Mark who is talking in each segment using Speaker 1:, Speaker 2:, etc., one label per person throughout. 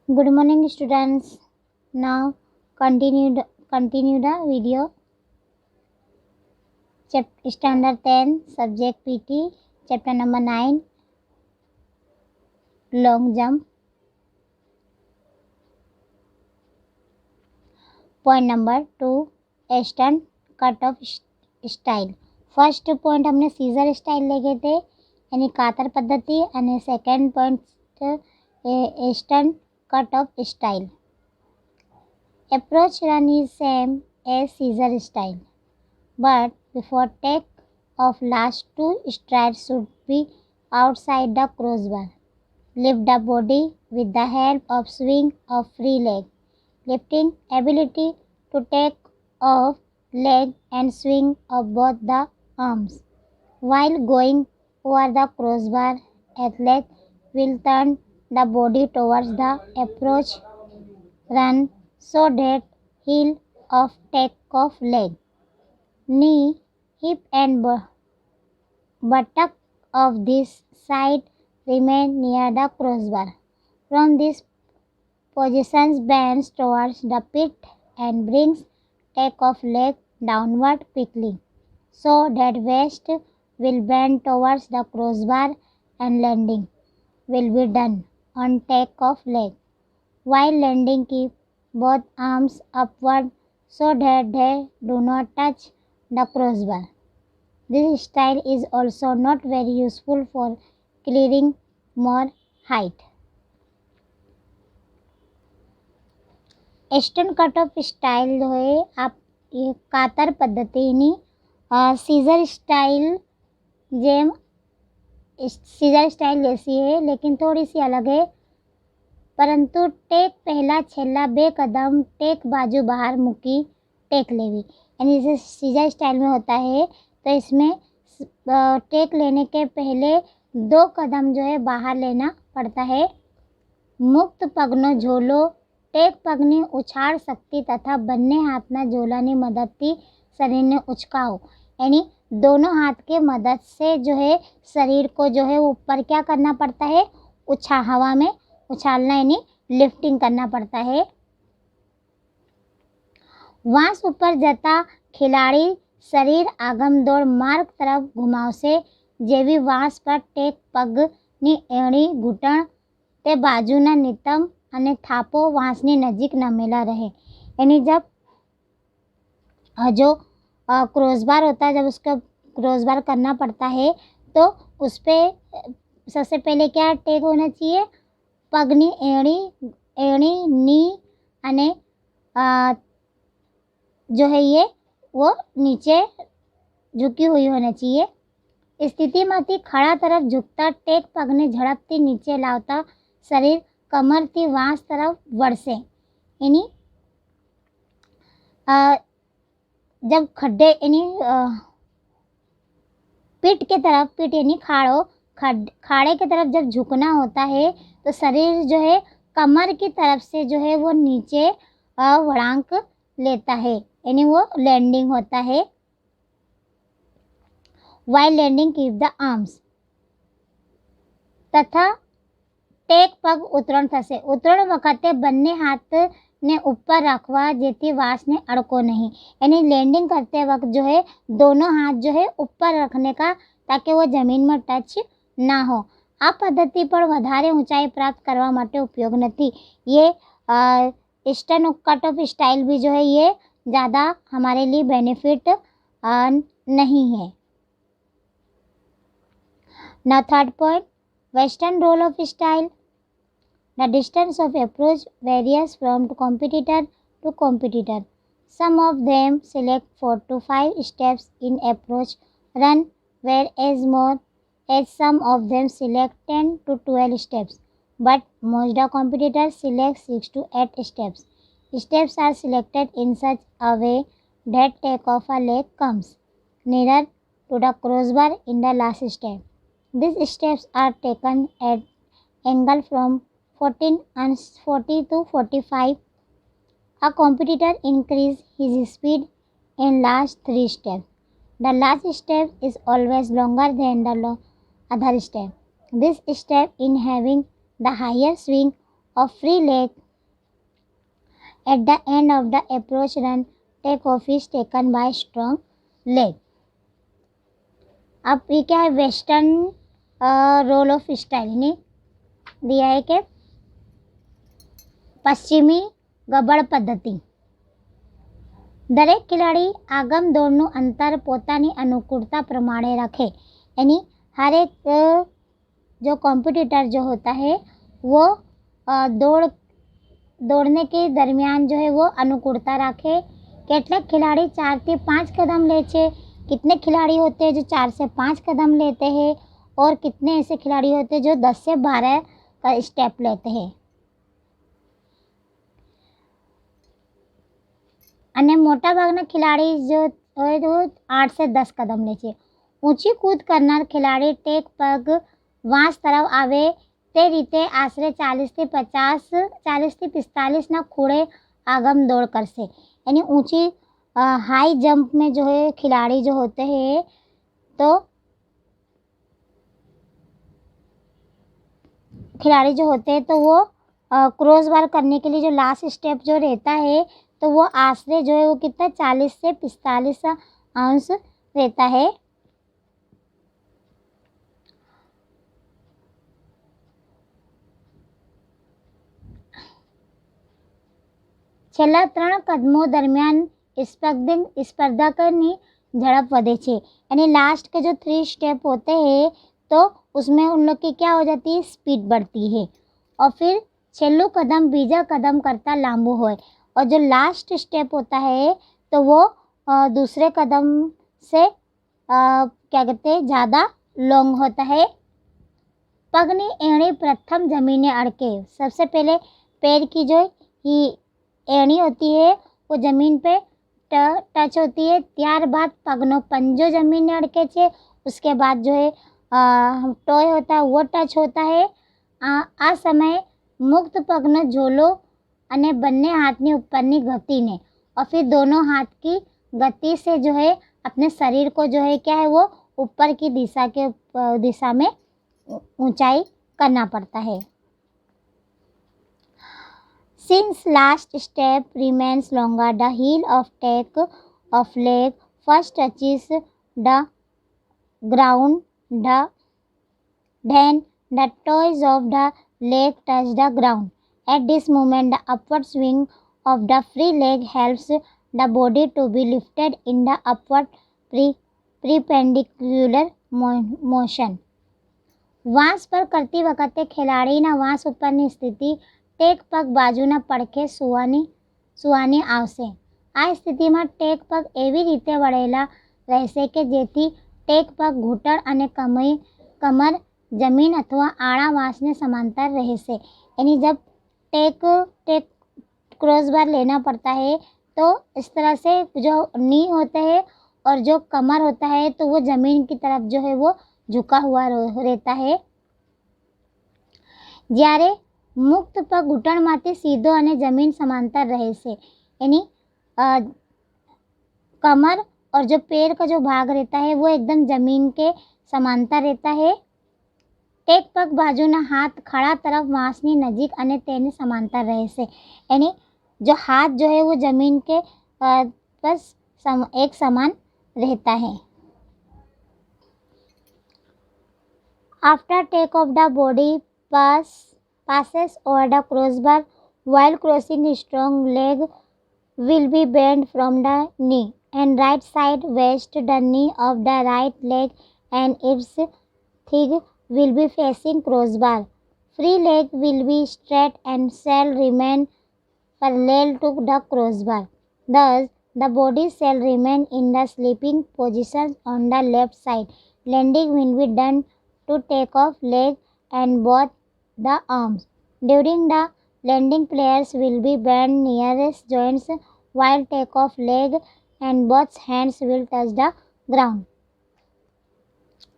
Speaker 1: Good morning, students. Now continue the video. Standard 10, subject PT, chapter number 9, long jump. Point number 2, Eastern cut of style. First point हमने scissor style ले गए थे यानी कातर पद्धति आणि second point eastern cut of style. Approach run is same as scissor style, but before take off last two strides should be outside the crossbar. Lift the body with the help of swing of free leg. Lifting ability to take off leg and swing of both the arms. While going over the crossbar, athlete will turn the body towards the approach run so that heel of take off leg, knee, hip and buttock of this side remain near the crossbar. From this position bends towards the pit and brings take off leg downward quickly so that waist will bend towards the crossbar and landing will be done on take off leg. While landing, keep both arms upward so that they do not touch the crossbar. This style is also not very useful for clearing more height. Eastern cut off style जो आहे ये कातर पद्धतीने scissor style जेम scissor style जैसी है लेकिन थोड़ी सी अलग है, परंतु टेक पहला छेल्ला बे कदम टेक बाजू बाहर मुकी टेक लेवी यानी जैसे सीजर स्टाइल में होता है तो इसमें टेक लेने के पहले 2 कदम जो है बाहर लेना पड़ता है. મુક્ત પગનો ઝોલો ટેક પગની ઉછાળ શક્તિ તથા બંને હાથના ઝોલાની મદદથી શરીરને ઉચકાઓ यानी दोनों हाथ के मदद से जो है शरीर को जो है ऊपर क्या करना पड़ता है, हवा में उछालना यानी लिफ्टिंग करना पड़ता है. વાંસ ઉપર જતા ખિલાડી શરીર આગમદોડ માર્ગ તરફ ઘુમાવશે જેવી વાંસ પર ટેક પગની એડી ઘૂંટણ તે બાજુના નિતંબ અને થાપો વાંસની નજીક નમેલા રહે. यानी जब जो क्रॉसबार होता है, जब उसका क्रॉसबार करना पड़ता है तो उस पर सबसे पहले क्या टेक होना चाहिए, पगनी एड़ी नी अने जो है ये वो नीचे झुकी हुई होना चाहिए. स्थितिमांथी खड़ा तरफ झुकता टेक पगने झड़पથી નીચે લાવતા શરીર કમરથી વાંસ તરફ વળશે. यानी जब खड्डे यानी पीठ यानी खाड़े के तरफ जब झुकना होता है तो शरीर जो है कमर की तरफ से जो है वो नीचे वळांक लेता है यानी वो लैंडिंग होता है. While landing keep the arms तथा ટેક પગ ઉતરણ થશે. ઉતરણ વખતે બંને હાથને ઉપર રાખવા જેથી વાંસને અડકો નહીં. यानी लैंडिंग करते वक्त जो है दोनों हाथ जो है ऊपर रखने का ताकि वो ज़मीन में टच ना हो. આ પદ્ધતિ પણ વધારે ઊંચાઈ प्राप्त કરવા માટે ઉપયોગ નથી. ये ईस्टर्न कट ऑफ स्टाइल भी जो है ये ज़्यादा हमारे लिए बेनिफिट नहीं है. Now third point, Western role of style. The distance of approach varies from competitor to competitor. Some of them select 4 to 5 steps in approach run, whereas more as some of them select 10 to 12 steps. But most of competitors select 6 to 8 steps. Steps are selected in such a way that take off a leg comes nearer to the crossbar in the last step. These steps are taken at angle from 40 to 45. A competitor increase his speed in last 3 steps. The last step is always longer than the other step. This step in having the higher swing of free leg at the end of the approach run. Takeoff is taken by strong leg. अब ये क्या है, western role of style ने दिया है कि પશ્ચિમી ગબડ પદ્ધતિ. દરેક ખિલાડી આગમ દોડનું અંતર પોતાની અનુકૂળતા પ્રમાણે रखे. यानी हर एक जो कॉम्पिटिटर जो होता है वो दौड़ने के दरमियान जो है वो अनुकूलता रखे. કેટલાક खिलाड़ी 4 से 5 कदम ले छे, कितने खिलाड़ी होते हैं जो 4 से 5 कदम लेते हैं और कितने ऐसे खिलाड़ी होते हैं जो 10 से 12 का स्टेप लेते हैं. અને મોટાભાગના ખિલાડી જો હોય તો 8 से 10 કદમ લે છે. ઊંચી કૂદ કરનાર ખિલાડી ટેક પગ વાંસ તરફ આવે તે રીતે આશરે 40 થી 45ના ખૂણે આગમ દોડ કરશે. यानी ऊंची हाई जंप में जो है खिलाड़ी जो होते हैं तो वो क्रॉस बार करने के लिए जो लास्ट स्टेप जो रहता है तो वो आश्रय जो है वो कितना 40 से 45 अंश रहता है. છેલ્લા 3 કદમો દરમિયાન સ્पर्धकની झड़प વધે છે. यानी लास्ट के जो 3 स्टेप होते हैं तो उसमें उन लोग की क्या हो जाती है, स्पीड बढ़ती है. और फिर छेल्लू कदम बीजा कदम करता लांबू होय और जो लास्ट स्टेप होता है तो वो दूसरे कदम से क्या कहते हैं ज़्यादा लॉन्ग होता है. पगनी एड़ी प्रथम जमीने अड़के. सबसे पहले पैर की जो ही एड़ी होती है वो जमीन पे टच होती है. ત્યારબાદ પગનો પંજો જમીને અડકે છે. उसके बाद जो है टॉय होता है वो टच होता है. आ समय मुक्त पगनो झोलो અને બંને હાથની ઉપરની ગતિને और फिर दोनों हाथ की गति से जो है अपने शरीर को जो है क्या है वो ऊपर की दिशा में ऊंचाई करना पड़ता है. Since last step remains longer, the heel of take of leg first touches the ground, then the toes of the leg touch the ground. At this moment, the upward swing of the free leg helps the body to be lifted in the upward perpendicular motion. વાંસ પર કરતી વખતે ખેલાડીના વાંસ ઉપરની સ્થિતિ tech પગ બાજુના પડખે સુવાની આવશે. આ સ્થિતિમાં ટેક પગ એવી રીતે વળેલા રહેશે કે જેથી ટેક પગ ઘૂંટણ અને કમર જમીન અથવા આડા વાંસને समांतर રહેશે. यानी जब टेक क्रॉस बार लेना पड़ता है तो इस तरह से जो नी होता है और जो कमर होता है तो वो ज़मीन की तरफ जो है वो झुका हुआ रहता है. જ્યારે મુક્ત પગ ઘૂંટણમાંથી સીધો અને જમીન समांतर રહે છે. यानी कमर और जो पैर का जो भाग रहता है वो एकदम ज़मीन के समांतर रहता है. ટેક પગ બાજુના હાથ ખડા તરફ વાંસની નજીક અને તેની સમાંતર રહેશે. यानी जो हाथ जो है वो ज़मीन के बस एक समान रहता है. After take off, the body passes over the crossbar. While crossing, strong leg will be bent from the knee and right side waist. The knee of the right leg and its thigh will be facing crossbar. Free leg will be straight and shall remain parallel to the crossbar. Thus, the body shall remain in the sleeping position on the left side. Landing will be done to take off leg and both the arms. During the landing, players will be bent nearest joints while take off leg and both hands will touch the ground.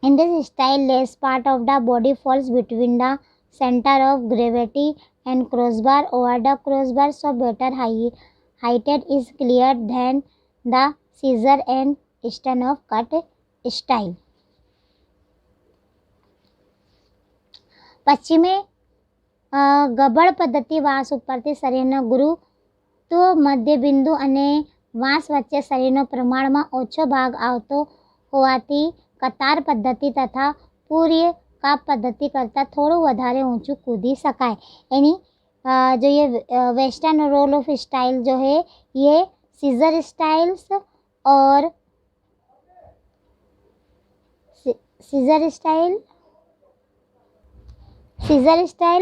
Speaker 1: In this style, less part of the body falls between the center of gravity and crossbar over the crossbar, so better heighted is cleared than the scissor and stern of cut style. પશ્ચિમે ગબડ પદ્ધતિ વાંસ ઉપરથી શરીરનો ગુરુત્વ મધ્યબિંદુ અને વાંસ વચ્ચે શરીરનો પ્રમાણમાં ઓછો ભાગ આવતો હોવાથી કતાર પદ્ધતિ તથા પૂર્ય કાપ પદ્ધતિ કરતાં થોડું વધારે ઊંચું કૂદી શકાય। એની जो ये वेस्टर्न रोल ऑफ स्टाइल जो है ये सीजर स्टाइल्स और सीजर स्टाइल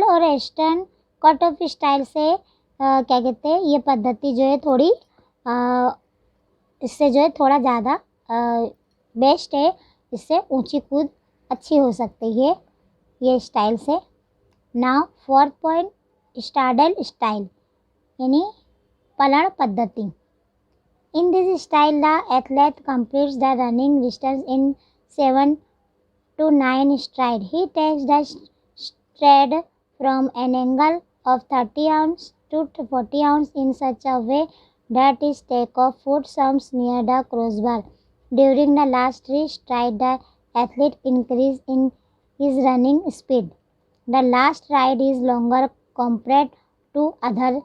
Speaker 1: और वेस्टर्न कट ऑफ स्टाइल से क्या कहते हैं, ये पद्धति जो है थोड़ी इससे जो है थोड़ा ज़्यादा बेस्ट है। इससे ऊंची कूद अच्छी हो सकती है ये स्टाइल से। नाउ 4th पॉइंट, स्टाडल स्टाइल यानी पलड़ पद्धति। In this style the athlete completes the running distance in 7 to 9 stride. He takes the stride from an angle of 30 ounce to 40 ounce in such a way that his takeoff foot comes near the crossbar. During the last 3 strides, the athlete increases in his running speed. The last stride is longer compared to other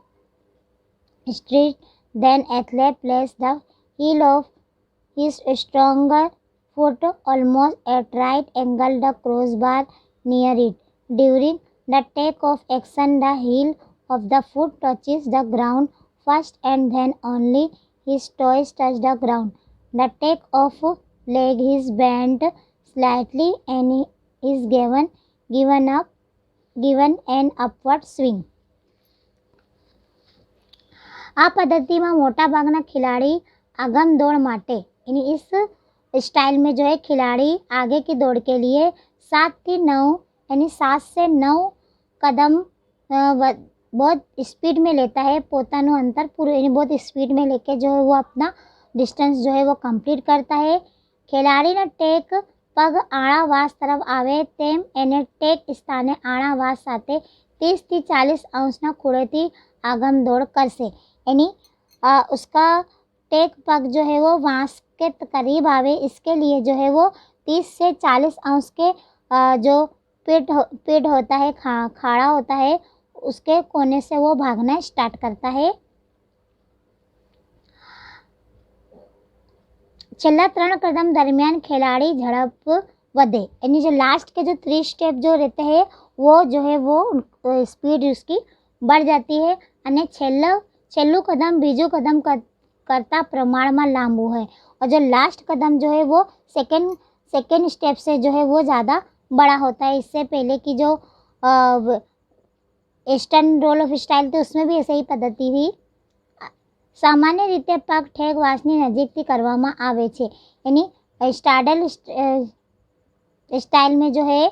Speaker 1: strides. Then athlete places the heel of his stronger foot almost at right angle the crossbar near it. During the takeoff action, the heel of the foot touches the ground first and then only his toes touch the ground. The takeoff leg is bent slightly and is given an upward swing. આ પદ્ધતિમાં મોટાભાગના ખિલાડી आगम दौड़ માટે यानी इस style में जो है खिलाड़ी आगे की दौड़ के लिए 7 से 9 यानी 7 से 9 कदम बहुत स्पीड में लेता है। પોતાનું અંતર પૂરું यानी बहुत स्पीड में लेके जो है वो अपना डिस्टेंस जो है वो कंप्लीट करता है। ખેલાડીનો ટેક પગ આડા વાસ તરફ આવે તેમ એને ટેક સ્થાને આડા વાસ સાથે 30 થી 40 અંશના ખૂણેથી આગમ દौड़ કરશે। यानी उसका टेक पग जो है वो वांस के करीब आवे, इसके लिए जो है वो 30 से 40 अंश के जो पीठ होता है, खाड़ा होता है, उसके कोने से वो भागना स्टार्ट करता है। छेल्ला 3 कदम दरमियान खिलाड़ी झड़प वधे यानी जो लास्ट के जो 3 स्टेप जो रहते हैं वो जो है वो स्पीड उसकी बढ़ जाती है। અને છેલ્લું कदम बीजू कदम करता प्रमाण में लांबू है और जो लास्ट कदम जो है वो सेकेंड स्टेप से जो है वो ज़्यादा बड़ा होता है। इससे पहले की जो ईस्टर्न रोल ऑफ स्टाइल थी उसमें भी ऐसे ही पद्धति थी। सामान्य रीते पग ठेक वासनी नजीकથી કરવામાં આવે છે। यानी स्टाडल स्टाइल में जो है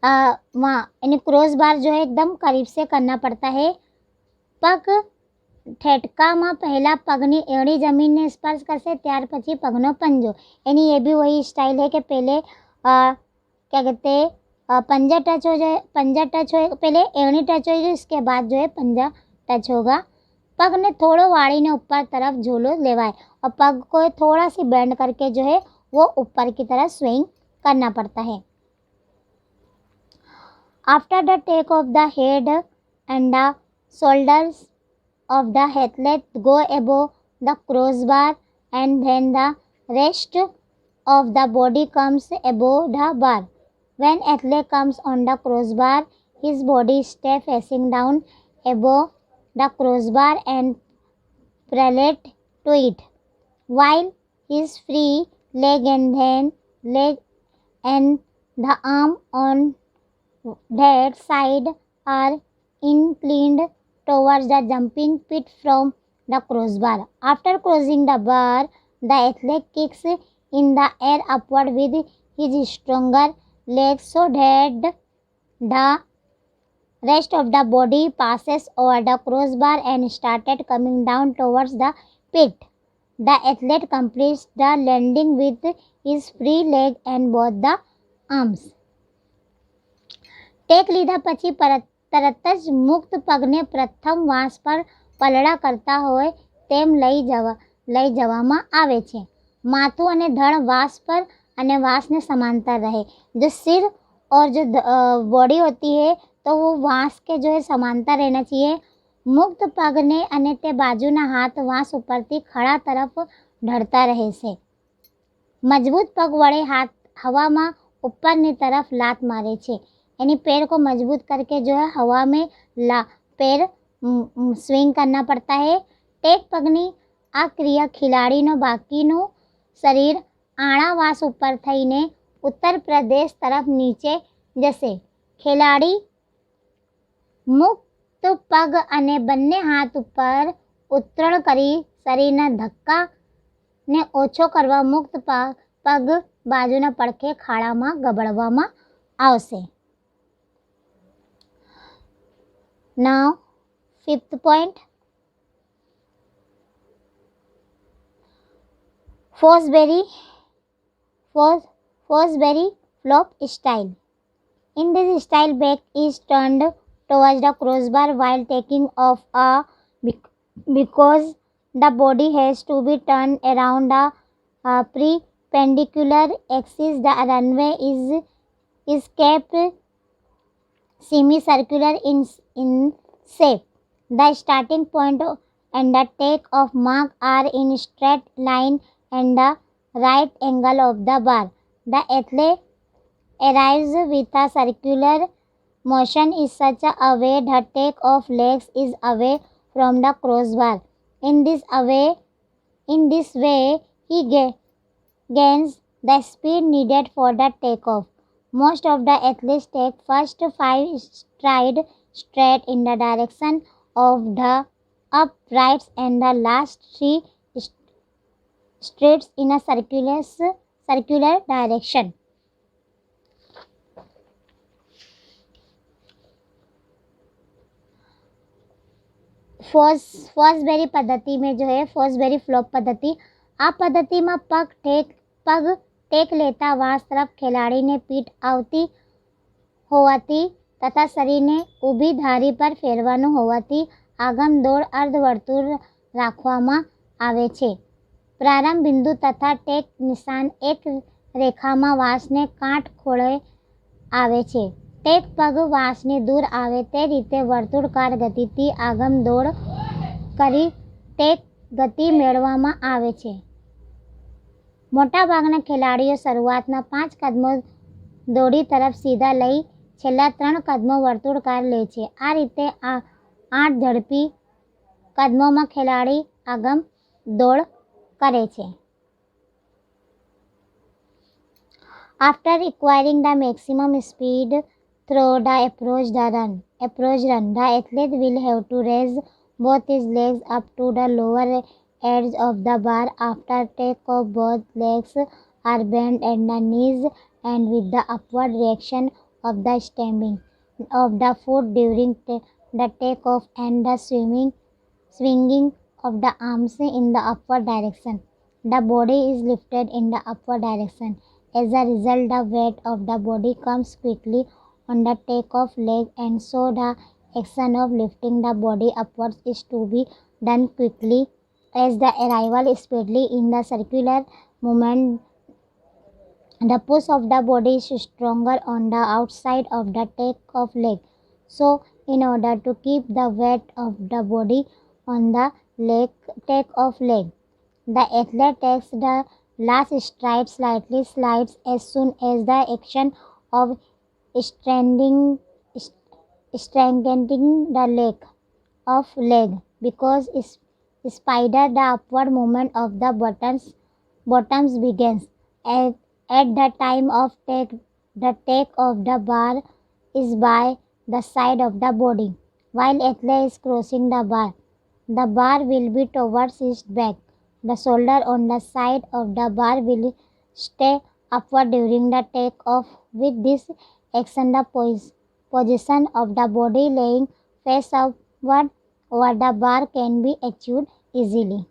Speaker 1: वहाँ यानी क्रॉस बार जो है एकदम करीब से करना पड़ता है। पग ठेटकाમાં પહેલા પગની એડી જમીનને સ્પર્શ કરશે ત્યાર પછી પગનો પંજો। यानी ये भी वही स्टाइल है कि पहले क्या कहते हैं पंजा टच हो जाए, पहले एड़ी टच हो जाए, उसके बाद जो है पंजा टच होगा। पग ने थोड़ो वाળીને ऊपर तरफ झोलो लेवाय और पग को थोड़ा सी बेंड करके जो है वो ऊपर की तरफ स्विंग करना पड़ता है। After the take off the head and the shoulders of the athlete go above the crossbar and then the rest of the body comes above the bar. When athlete comes on the crossbar, his body stays facing down above the crossbar and parallel to it, while his free leg and the arm on that side are inclined towards the jumping pit from the crossbar. After crossing the bar, the athlete kicks in the air upward with his stronger legs so that the rest of the body passes over the crossbar and started coming down towards the pit. The athlete completes the landing with his free leg and both the arms. Take લીધા પછી તરત જ મુક્ત પગને પ્રથમ વાંસ પર પલડા કરતા હોય તેમ લઈ જવામાં આવે છે। માથું અને ધડ વાંસ પર અને વાંસને સમાંતર રહે। जो सिर और जो बॉडी होती है तो वो વાંસ કે जो है समांतर रहना चाहिए। મુક્ત પગને અને તે બાજુના હાથ વાંસ ઉપરથી ખડા તરફ ઢળતા રહેશે। મજબૂત પગ વડે हाथ हवा में ऊपरनी तरफ लात मारे छे, यानी पैर को मजबूत करके जो है हवा में पैर स्विंग करना पड़ता है। टेक पगनी आ क्रिया खिलाड़ीनो बाकीनु शरीर आणावास ऊपर थईने उत्तर प्रदेश तरफ नीचे जसे। खिलाड़ी मुक्त पग अने बंने हाथ ऊपर उतरण करी शरीरना धक्का ने ओछो करवा मुक्त पग बाजूना પડખે ખાડામાં ગબડવામાં આવશે। Now, fifth point, Fosbury flop style. In this style, back is turned towards the crossbar while taking off because the body has to be turned around the perpendicular axis. The runway is kept semicircular in shape. The starting point and the take-off mark are in straight line and the right angle of the bar. The athlete arrives with a circular motion is such a way the take-off legs is away from the crossbar. In this way, he gains the speed needed for the takeoff. Most of the athletes take first 5 strides straight in the direction of the uprights and the last 3 strides in a circular direction. ફોસબેરી પદ્ધતિ में जो है ફોસબેરી flop पद्धति, आ पद्धति में पग take लेता वास तरफ खिलाड़ी ने पीठ आवती होवाती तथा शरीर ने ऊभी धारी पर फेरवानुं होवाती आगम दौड़ अर्धवर्तुळ राखवामां आवे छे। प्रारंभ बिंदु तथा टेक निशान एक रेखामां वासने काटखोळे आवे छे। टेक पग वासनी दूर आवे ते रीते वर्तुळाकार गतिथी आगम दौड़ करी टेक गति मेळववामां आवे छे। मोटाभागना खेलाड़ीओ शरूआतना 5 कदमों दौड़ी तरफ सीधा लई छेल्ला 3 कदमों वर्तुळाकार ले छे। आ रीते 8 झड़पी कदमोमां खेलाड़ी आगम दौड़ करे छे। After acquiring the maximum speed through the approach run, the athlete will have to raise both his legs up to the lower edge of the bar. After takeoff, both legs are bent at the knees and with the upward direction of the stamping of the foot during the takeoff and the swinging of the arms in the upward direction. The body is lifted in the upward direction. As a result, the weight of the body comes quickly on the takeoff leg, and so the action of lifting the body upwards is to be done quickly as the arrival speedily in the circular movement. The push of the body is stronger on the outside of the takeoff leg. So, in order to keep the weight of the body on the takeoff leg, the athlete takes the last stride slightly slides as soon as the action of strengthening the leg because spider the upward movement of the bottoms begins at the time of the take of the bar is by the side of the body. While athlete is crossing the bar will be towards his back. The shoulder on the side of the bar will stay upward during the takeoff. With this action, the position of the body laying face upward over the bar can be achieved easily.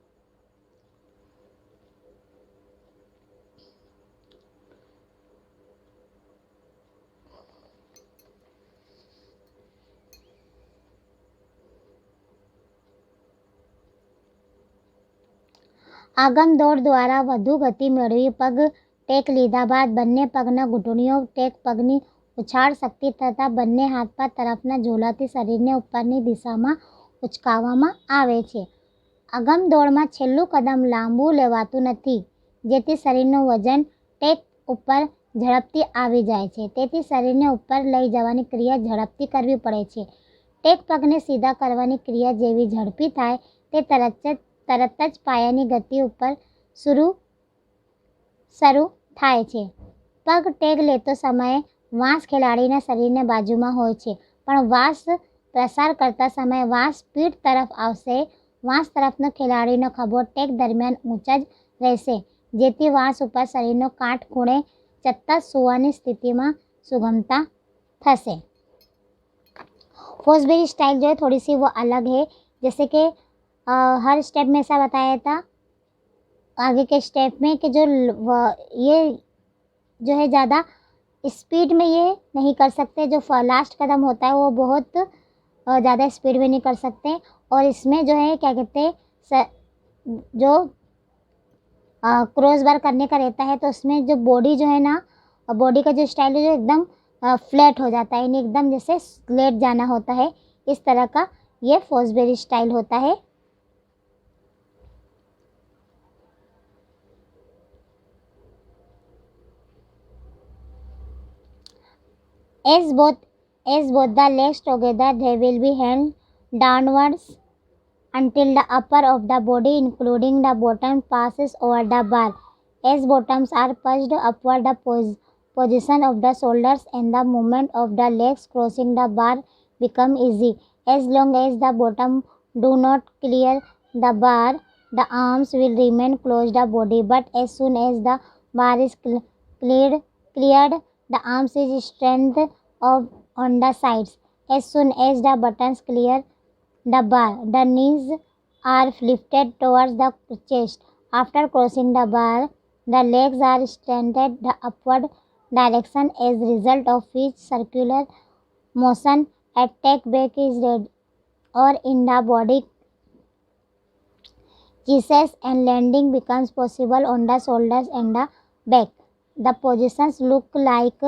Speaker 1: આગમ દોડ દ્વારા વધુ ગતિ મેળવી પગ tech લીધા બાદ બંને પગના ઘૂંટણીઓ ટેક પગની ઉછાળ શક્તિ તથા બંને હાથ પગ તરફના ઝોલાથી શરીરને ઉપરની દિશામાં ઉચકાવવામાં આવે છે. આગમ દોડમાં છેલ્લું કદમ લાંબુ લેવાતું નથી, જેથી શરીરનું વજન ટેક ઉપર ઝડપથી આવી જાય છે. તેથી શરીરને ઉપર લઈ જવાની ક્રિયા ઝડપથી કરવી પડે છે. ટેક પગને સીધા કરવાની ક્રિયા જેવી ઝડપી થાય તે તરત જ પાયાની ગતિ ઉપર શરૂ થાય છે. પગ ટેક લેતો સમયે વાંસ ખેલાડીના શરીરની બાજુમાં હોય છે, પણ વાંસ પ્રસાર કરતા સમયે વાંસ પીઠ તરફ આવશે. વાંસ તરફનો ખેલાડીનો ખભો ટેક દરમિયાન ઊંચા જ રહેશે, જેથી વાંસ ઉપર શરીરનો કાટખૂણે चत्ता सोने स्थिति में सुगमता थसे। फोसबेरी स्टाइल जो है थोड़ी सी वो अलग है, जैसे कि हर स्टेप में ऐसा बताया था आगे के स्टेप में कि जो ये जो है ज़्यादा स्पीड में ये नहीं कर सकते, जो लास्ट कदम होता है वो बहुत ज़्यादा स्पीड में नहीं कर सकते। और इसमें जो है क्या कहते हैं जो क्रॉस बार करने का रहता है, तो उसमें जो बॉडी जो है ना, बॉडी का जो स्टाइल है जो एकदम फ्लैट हो जाता है, यानी एकदम जैसे लेट जाना होता है, इस तरह का ये फोसबेरी स्टाइल होता है। As both the legs together, they will be held downwards until the upper of the body, including the bottom, passes over the bar. As bottoms are pushed upward, the position of the shoulders and the movement of the legs crossing the bar become easy. As long as the bottom do not clear the bar, the arms will remain close the body. But as soon as the bar is cleared, the arms is strengthened on the sides. As soon as the buttons clear the bar, the knees are lifted towards the chest. After crossing the bar, the legs are straightened the upward direction, as result of which circular motion at take back is read or in the body kisses and landing becomes possible on the shoulders and the back. The positions look like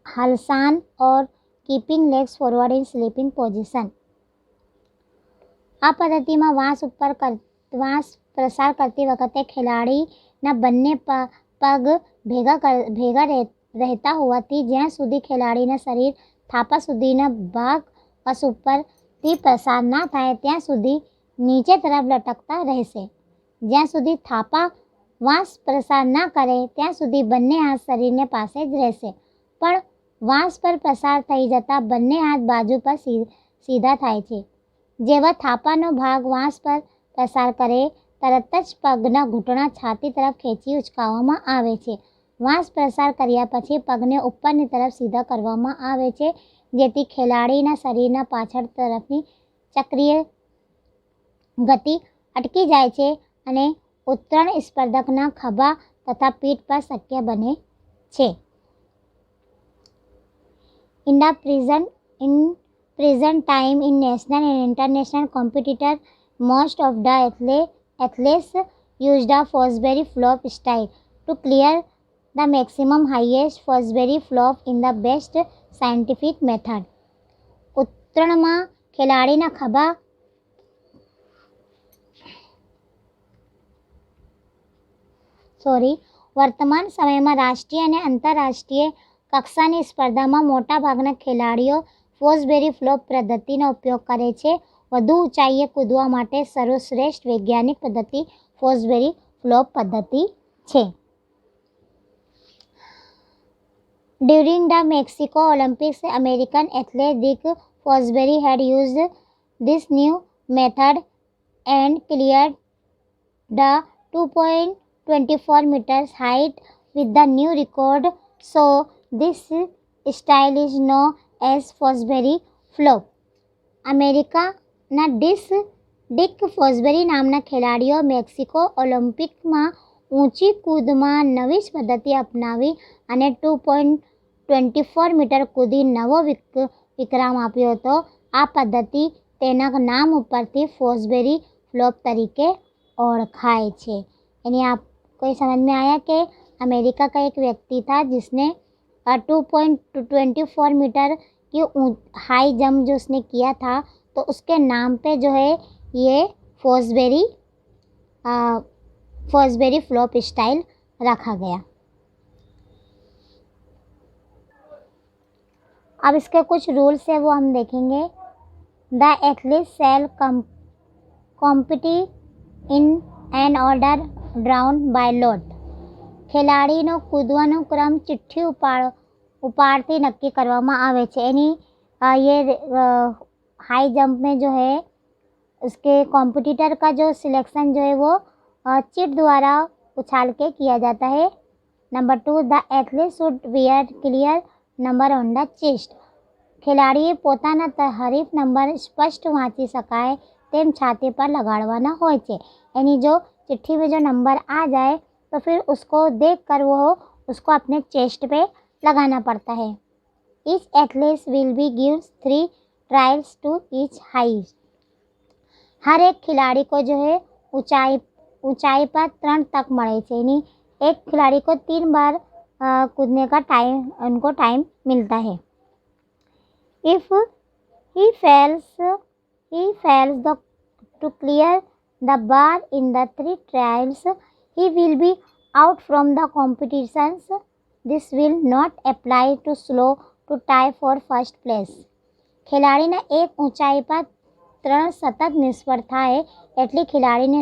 Speaker 1: halsan or keeping legs forward in sleeping position. આ પદ્ધતિમાં વાંસ પ્રસાર કરતી વખતે ખેલાડીના બંને પગ ભેગા રહેતા હોવાથી જ્યાં સુધી ખેલાડીના શરીર થાપા સુધીના ભાગ બસ ઉપરથી પ્રસાર ના થાય ત્યાં સુધી નીચે તરફ લટકતા રહેશે. જ્યાં સુધી થાપા વાંસ પ્રસાર ના કરે ત્યાં સુધી બંને હાથ શરીરને પાસે જ રહેશે. પણ વાંસ પર પ્રસાર થઈ જતાં બંને હાથ બાજુ પર સીધા થાય છે. જેવા થાપાનો ભાગ વાંસ પર પ્રસાર કરે તરત જ પગના ઘૂંટણા છાતી તરફ ખેંચી ઉચકાવવામાં આવે છે. વાંસ પ્રસાર કર્યા પછી પગને ઉપરની તરફ સીધા કરવામાં આવે છે, જેથી ખેલાડીના શરીરના પાછળ તરફની ચક્રીય ગતિ અટકી જાય છે અને ઉત્તરણ સ્પર્ધકના ખભા તથા પીઠ પર શક્ય બને છે. In present time in national and international competition, most of the athletes use the Fosbury flop style to clear the maximum highest Fosbury flop in the best scientific method. ઉત્તરણમાં ખેલાડીના ખભા વર્તમાન સમયમાં રાષ્ટ્રીય અને આંતરરાષ્ટ્રીય કક્ષાની સ્પર્ધામાં મોટાભાગના ખેલાડીઓ ફોસબેરી ફ્લોપ પદ્ધતિનો ઉપયોગ કરે છે. વધુ ઊંચાઈએ કૂદવા માટે સર્વશ્રેષ્ઠ વૈજ્ઞાનિક પદ્ધતિ ફોસબેરી ફ્લોપ પદ્ધતિ છે. During the Mexico Olympics, American athlete Dick Fosbury had used this new method and cleared the 2.24 meters height with the new record. So this style is known as Fosbury flop. અમેરિકાના ડિક ફોસબરી નામના ખેલાડીઓ Mexico ઓલિમ્પિકમાં ઊંચી કૂદમાં નવી જ પદ્ધતિ અપનાવી અને 2.24 metre કૂદી નવો વિક્રમ આપ્યો હતો. આ પદ્ધતિ તેના નામ ઉપરથી ફોસબેરી ફ્લોપ તરીકે ઓળખાય છે. यानी आपको ये समझ में आया कि अमेरिका का एक व्यक्ति था जिसने 2.24 मीटर की हाई जंप जो उसने किया था, तो उसके नाम पे जो है ये फॉसबेरी फ्लोप स्टाइल रखा गया। अब इसके कुछ रूल्स है वो हम देखेंगे। The athlete shall compete in an order drawn by lot. ખેલાડીનો કૂદવાનો ક્રમ ચિઠ્ઠી ઉપાડતી નક્કી કરવામાં આવે છે। ये हाई जंप में जो है उसके कॉम्पिटिटर का जो सिलेक्शन जो है वो चिट द्वारा उछाल के किया जाता है। Number 2, the athlete should wear clear number on the chest. ખેલાડીએ પોતાના હરીફ નંબર સ્પષ્ટ વાંચી શકાય તેમ છાતી પર લગાડવાના હોય છે। यानी जो चिट्ठी में जो नंबर आ जाए तो फिर उसको देखकर वो उसको अपने चेस्ट पे लगाना पड़ता है। Each athlete will be gives 3 trials to each height. हर एक खिलाड़ी को जो है ऊंचाई पर 3 तक મળે છે। यानी एक खिलाड़ी को 3 बार कूदने का उनको टाइम मिलता है। If he fails to clear the bar in the 3 trials, he will be out from the competitions. This will not apply to slow to tie for first place. ખેલાડીને એક ઊંચાઈ પર 3 સતત નિષ્ફળ થાય એટલે ખેલાડીને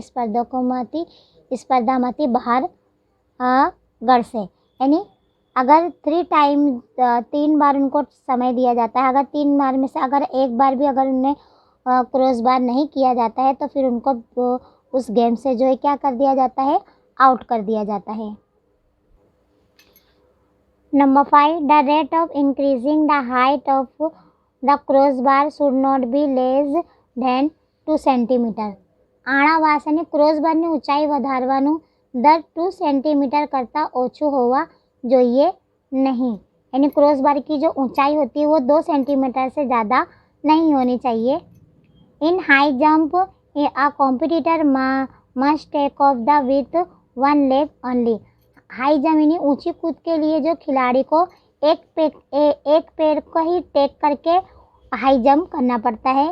Speaker 1: સ્પર્ધામાંથી બહાર ગળશે। यानी अगर 3 बार उनको समय दिया जाता है, अगर 3 बार में से अगर एक बार भी अगर उन्हें क्रॉस बार नहीं किया जाता है तो फिर उनको उस गेम से जो है क्या कर दिया जाता है, आउट कर दिया जाता है। Number 5, the rate of increasing the height of the cross bar should not be less than 2 centimetre. આણાવાસ અને ક્રોસ બારની ઊંચાઈ વધારવાનું દર 2 સેન્ટીમીટર કરતાં ઓછું હોવા જોઈએ नहीं। यानी क्रॉस बार की जो ऊंचाई होती है वो 2 सेंटीमीटर से ज़्यादा नहीं होनी चाहिए। In high jump a competitor must take off the with 1 leg only. High jump यानी ऊंची कूद के लिए जो खिलाड़ी को एक पैर को ही टेक करके हाई जंप करना पड़ता है।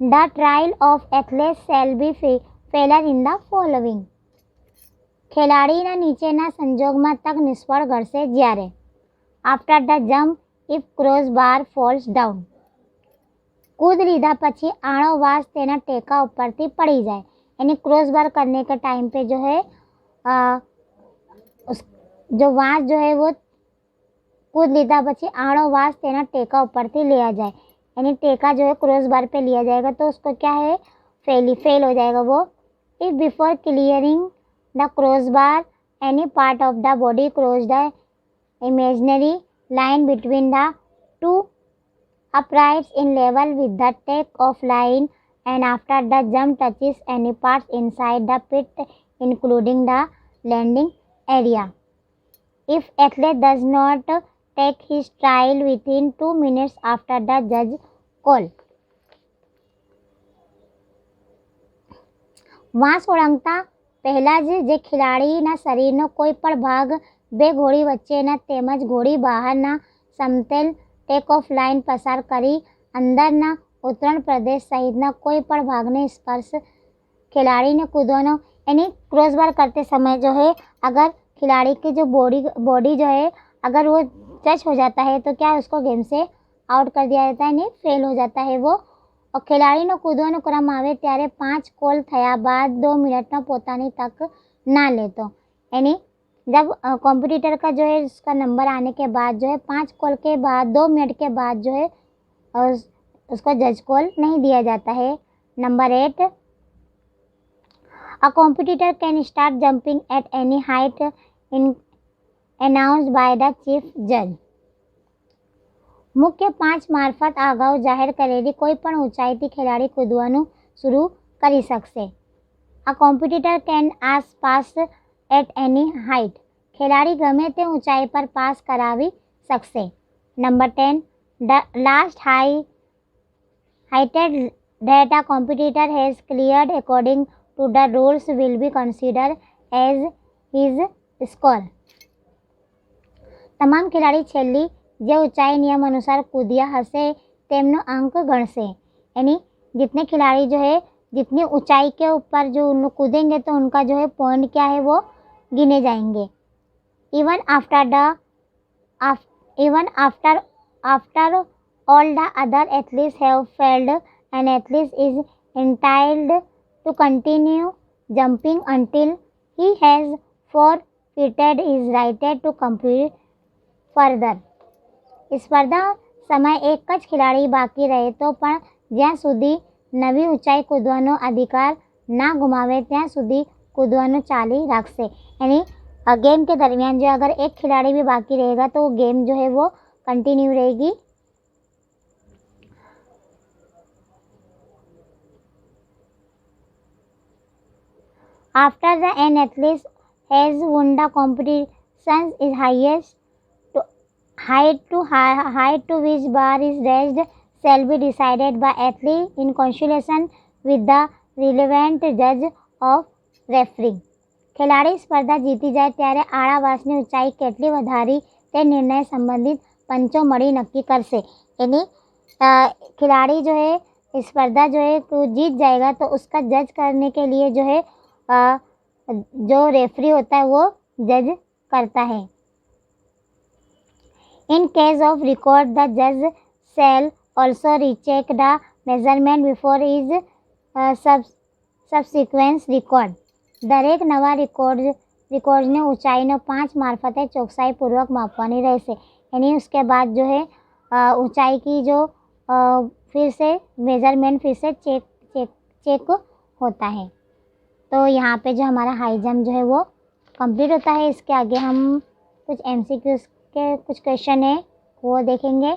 Speaker 1: The trial of athlete shall be failure in the following. ખેલાડીના નીચેના સંજોગમાં તક નિષ્ફળ ગળશે જ્યારે after the jump if cross bar falls down. कूद लीधा પછી આણો વાસ તેના ટેકા ઉપરથી પડી જાય। यानी क्रॉस बार करने के टाइम पे जो है जो वास जो है वो कूद लीधा પછી આણો વાસ તેના ટેકા ઉપરથી लिया जाए। यानी टेका जो है क्रॉस बार पे लिया जाएगा तो उसको क्या है, फेल हो जाएगा वो। If before clearing the crossbar any part of the body cross the imaginary line between the 2 uprights in level with the take off line and after the jump touches any parts inside the pit including the landing area. If athlete does not take his trial within 2 minutes after the judge call. વાંસ ઓળંગતા પહેલાં જ જે ખેલાડીના શરીરનો કોઈ પણ ભાગ 2 ઘોડી વચ્ચેના તેમજ ઘોડી બહારના સમતલ ટેક ઓફ લાઇન પસાર કરી અંદરના ઉતરણ પ્રદેશ સહિતના કોઈ પણ ભાગને સ્પર્શ खिलाड़ी ने कूदવાનો। यानी क्रॉस बार करते समय जो है अगर खिलाड़ी की जो बॉडी जो है अगर वो टच हो जाता है तो क्या उसको गेम से आउट कर दिया जाता है, यानी फेल हो जाता है वो। और ખેલાડીનો કૂદવાનો ક્રમ આવે ત્યારે 5 કોલ થયા બાદ 2 मिनटનો પોતાની તક ना ले तो यानी जब कॉम्पिटिटर का जो है उसका नंबर आने के बाद जो है 5 कॉल के बाद 2 मिनट के बाद जो है उसको जज कॉल नहीं दिया जाता है। Number 8, a competitor can start jumping eight any height in announced by the chief जज। मुख्य 5 मार्फत आगाऊ जाहिर करेली कोई पण ऊंचाईथी खेलाड़ी कूदवानुं शुरू करी शकशे। A competitor can pass at any height. खेलाड़ी गमे ते ऊंचाई पर पास करावी शकशे। Number 10, the last heighted that a competitor has cleared according to the rules will be considered as his score। તમામ ખેલાડી છેલ્લી જે ऊंचाई नियम अनुसार कूदिया हसे तेमनो अंक गणसे, यानी जितने खिलाड़ी जो है जितनी ऊंचाई के ऊपर जो उन कूदेंगे तो उनका जो है पॉइंट क्या है वो गिने जाएंगे। Even after all the other athletes have failed, an athlete is entitled to continue jumping until he has forfeited his right to compete further. સ્પર્ધા સમય એક જ ખેલાડી બાકી રહે તો પણ જ્યાં સુધી નવી ઊંચાઈ કૂદવાનો અધિકાર ના ગુમાવે ત્યાં સુધી કૂદવાનું ચાલી રાખશે, यानी गेम के दरमियान जो अगर एक खिलाड़ी भी बाकी रहेगा तो वो गेम जो है वो कंटिन्यू रहेगी। After an athlete has won the competition, is highest height to which bar is raised shall be decided by athlete in consultation with the relevant judge of referee. ખેલાડી સ્પર્ધા જીતી જાય ત્યારે આળાવાસની ઊંચાઈ કેટલી વધારી તે નિર્ણય સંબંધિત પંચો મળી નક્કી કરશે, यानी खिलाड़ी जो है स्पर्धा जो है तो जीत जाएगा तो उसका जज करने के लिए जो है जो रेफरी होता है वो जज करता है। In case of record the जज shall also recheck the measurement before is subsequence record. दरेक नवा रिकॉर्डने ऊंचाईનો 5 મારફતે ચોકસાઈપૂર્વક માપવાની રહેશે, यानी उसके बाद जो है ऊंचाई की जो फिर से मेजरमेंट फिर से चेक होता है। तो यहाँ पे जो हमारा हाई जंप जो है वो कंप्लीट होता है। इसके आगे हम कुछ एमसीक्यूज के कुछ क्वेश्चन है वो देखेंगे।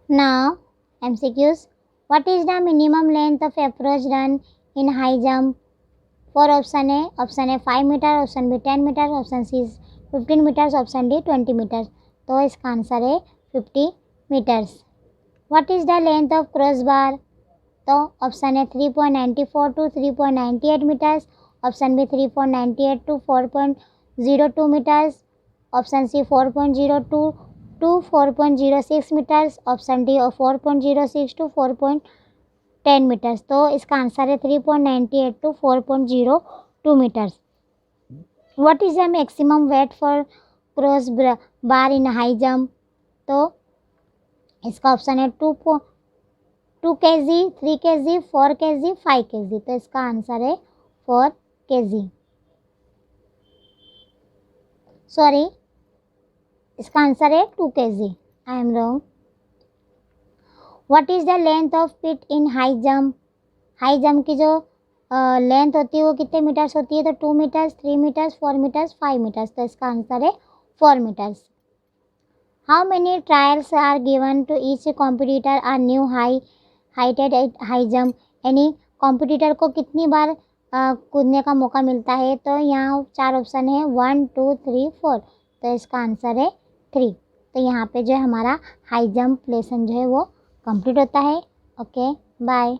Speaker 1: Now MCQs, what is the minimum length of approach run in high jump? For option A 5 meter, option B 10 meter, option C 15 meters, option D 20 meters. तो इसका आंसर है 50 meters. What is the length of cross bar? तो option है 3.94 to 3.98 meters, option B 3.98 to 4.02 meters, option C 4.02 to 4.06 meters, option D 4.06 to 4.10 meters. तो इसका answer है 3.98 to 4.02 meters. What is the maximum weight for cross bar in high jump? तो इसका option है 2 kg, 3 kg, 4 kg, 5 kg। तो इसका answer है 4 kg। Sorry, इसका आंसर है 2 kg। I am wrong. What is the length of pit in high jump? High jump की जो लेंथ होती है वो कितने मीटर्स होती है? तो 2 मीटर्स, 3 मीटर्स, 4 मीटर्स, 5 मीटर्स। तो इसका आंसर है 4 meters. How many trials are given to each competitor are new heighted high jump, यानी कॉम्पिटिटर को कितनी बार कूदने का मौका मिलता है? तो यहाँ 4 ऑप्शन है 1, 2, 3, 4। तो इसका आंसर है 3। तो यहाँ पे जो है हमारा हाई जंप लेसन जो है वो कंप्लीट होता है। Okay, bye.